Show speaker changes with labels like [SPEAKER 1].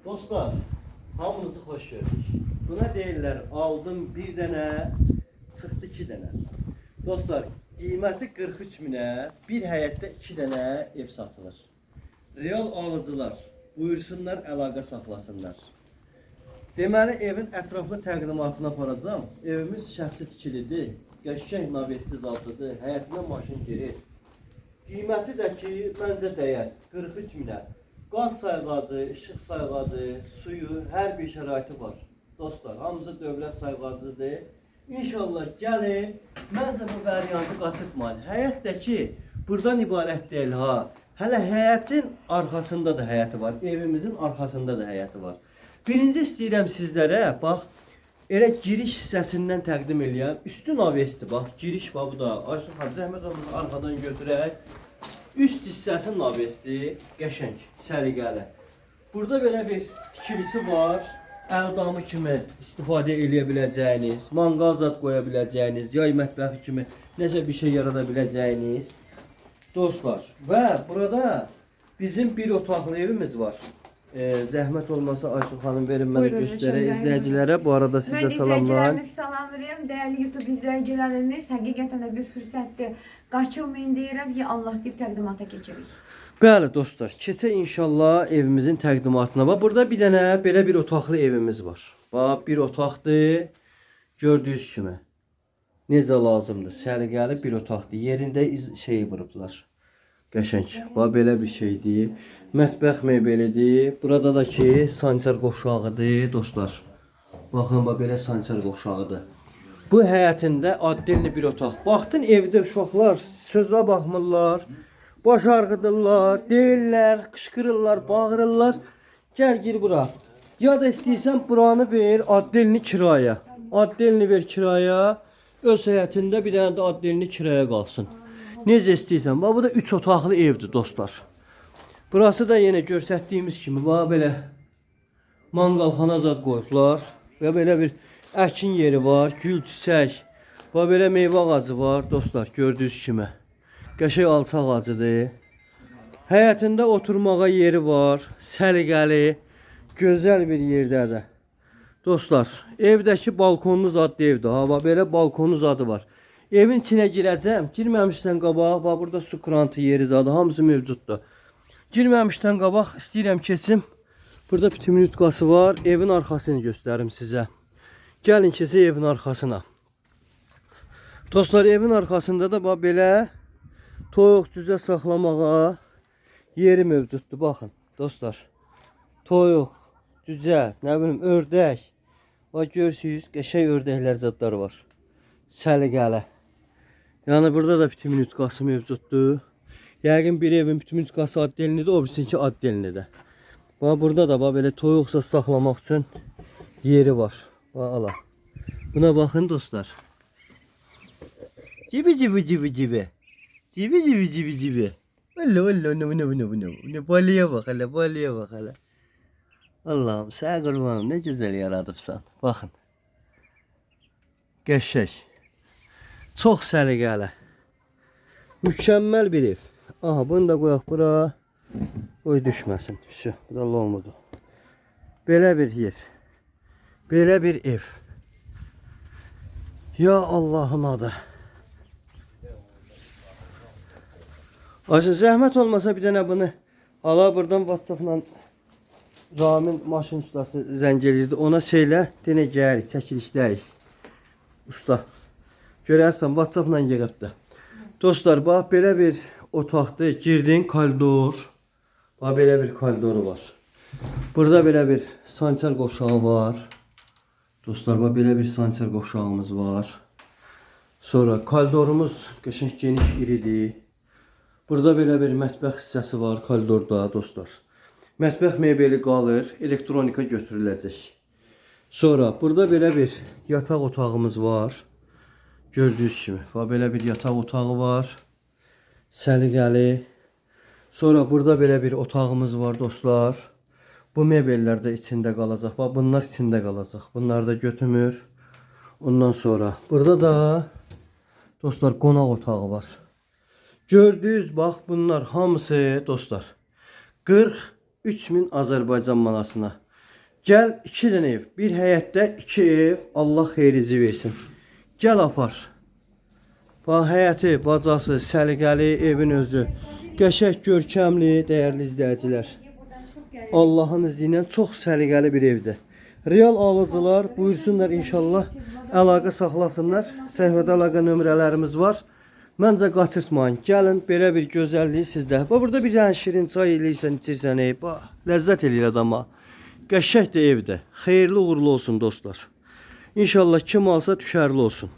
[SPEAKER 1] Dostlar, hamınızı xoş gördük. Buna deyirlər, aldım bir dənə, çıxdı iki dənə. Dostlar, qiyməti 43 minə, bir həyətdə 2 dənə ev satılır. Real alıcılar buyursunlar, əlaqə saxlasınlar. Deməli, evin ətraflı təqdimatına aparacağım. Evimiz şəxsi tikilidir, qəşəng navesti zaltıdır, həyətinə maşın girir. Qiyməti də ki, məncə dəyər, 43 minə. Qaz sayğacı, işıq sayğacı, suyu, hər bir şəraiti var. Dostlar, hamısı dövlət sayğacıdır. İnşallah gəlin, məncə bu variantı qaçırtmayın. Həyət də ki, buradan ibarət deyil ha. Hələ həyətin arxasında da həyəti var, evimizin arxasında da həyəti var. Birinci istəyirəm sizlərə, bax, elə giriş hissəsindən təqdim eləyəm. Üstü navesti, bax, giriş var bu da. Ayşun xanım, zəhmət olmasa arxadan götürək. Üst hissəsi navesti, qəşəng, səliqəli. Burada belə bir tikilisi var. Əldamı kimi istifadə edə biləcəyiniz, manqal zad qoya biləcəyiniz, yay mətbəxi kimi nəsə bir şey yarada biləcəyiniz. Dostlar, və burada bizim bir otaqlı evimiz var. Zəhmət olmasa Ayşun xanım verin mənə göstərə izləyicilərə. Bu arada sizə salamlar.
[SPEAKER 2] İzləyicilərimiz salam verirəm. Dəyərli YouTube izləyicilərimiz, həqiqətən də bir fürsətdir. Qaçılmayın deyirəm ki, Allah deyib təqdimata keçirik.
[SPEAKER 1] Bəli dostlar, keçək inşallah evimizin təqdimatına. Bax, burada bir dənə belə bir otaqlı evimiz var. Bax, bir otaqdır. Gördüyünüz kimi. Necə lazımdır? Səliqəli bir otaqdır. Yerində şey vurublar. Qəşəng. Bax, belə bir şeydir. Mətbəx mebelidir. Burada da ki, sancar qovşağıdır dostlar. Baxın, bax, belə sancar qovşağıdır. Bu həyətində addelli bir otaq. Baxdın evdə uşaqlar sözə baxmırlar. Baş ağrıdırlar, deyirlər, qışqırırlar, bağırırlar. Gəl gir bura. Ya da istəyirsən buranı ver addelini kiraya. Addelini ver kiraya. Öz həyətində bir dənə də addelini kiraya qalsın. Necə istəyirsən. Bax, bu da 3 otaqlı evdir dostlar. Burası da yenə göstərdiyimiz kimi bax belə manqalxana zad qoyublar. Və belə bir əkin yeri var, gül çiçək. Bax belə meyvə ağacı var dostlar, gördüyünüz kimi. Qəşəng alçaq ağacıdır. Həyətində oturmağa yeri var, səliqəli, gözəl bir yerdədir. Dostlar, evdəki balkonunuz adlı evdir. Ha, bax belə balkonunuz adı var. Evin içinə girəcəm. Girməmişdən qabaq, bax burada su krantı yeri zadı, hamısı mövcuddur. Girməmişdən qabaq istəyirəm keçim. Burada pütümlütkası var. Evin arxasını göstərim sizə. Gəlin keçək evin arxasına. Dostlar, evin arxasında da bax belə toyuq cüzə saxlamağa yeri mövcuddur. Baxın dostlar. Toyuq, cüzə, nə bilim ördək. Bax görürsünüz, qəşəng ördəklər zadlar var. Səliqəli. Yəni burada da pütümlütkası mövcuddur. Yəqin bir evin pütümlütkası addelinidir, o birisi addelinidir. Bax burada da bax belə toyuqsa saxlamaq üçün yeri var. Bax ala. Buna baxın dostlar. Cibi cibi cibi cibi. Cibi cibi cibi cibi. Valla valla ne balıya bak hele, balıya bak hele. Allah'ım sağ kurbanım, ne güzel yaradıbsan. Bakın. Qəşəng. Çox səliqəli. Mükəmməl bir ev. Aha, bunu da qoyaq bura. Qoy düşməsin. Şu, bu da olmadı. Belə bir yer. Belə bir ev. Ya Allah'ın adı. Ayşın, zəhmət olmasa bir dənə bunu ala buradan WhatsApp-la Ramin maşın ustası zəng edirdi. Ona şeylə denə gəlir, çəkilişdəyik. Usta. Görərsən WhatsApp-la gəlibdir. Dostlar, bax belə bir otaqdır. Girdin koridor. Bax belə bir koridoru var. Burada belə bir sancar qovşağı var. Dostlar, bax belə bir sancar qovşağımız var. Sonra koridorumuz qəşəng geniş iridir. Burada belə bir mətbəx hissəsi var koridorda dostlar. Mətbəx mebeli qalır, elektronika götürüləcək. Sonra burada belə bir yataq otağımız var. Gördüyünüz kimi. Bax belə bir yataq otağı var. Səliqəli. Sonra burada belə bir otağımız var dostlar. Bu mebellər də içində qalacaq. Bax bunlar içində qalacaq. Bunlar da götürmür. Ondan sonra burada da dostlar qonaq otağı var. Gördüyünüz bax bunlar hamısı dostlar 43.000 Azərbaycan manatına. Gəl 2 dənə ev. Bir həyətdə 2 ev. Allah xeyrici versin. Gəl apar. Bax həyəti, bacası, səliqəli evin özü. Qəşəng, görkəmli, dəyərli izləyicilər. Allahın izni ilə çox səliqəli bir evdir. Real alıcılar buyursunlar inşallah. Əlaqə saxlasınlar. Səhifədə əlaqə nömrələrimiz var. Məncə qaçırtmayın. Gəlin belə bir gözəlliyi sizdə. Bax burada bir dənə şirin çay eləyirsən, içirsən, bax, ləzzət eləyir adama. Qəşəng də evdir. Xeyirli uğurlu olsun dostlar. İnşallah kim alsa düşərli olsun.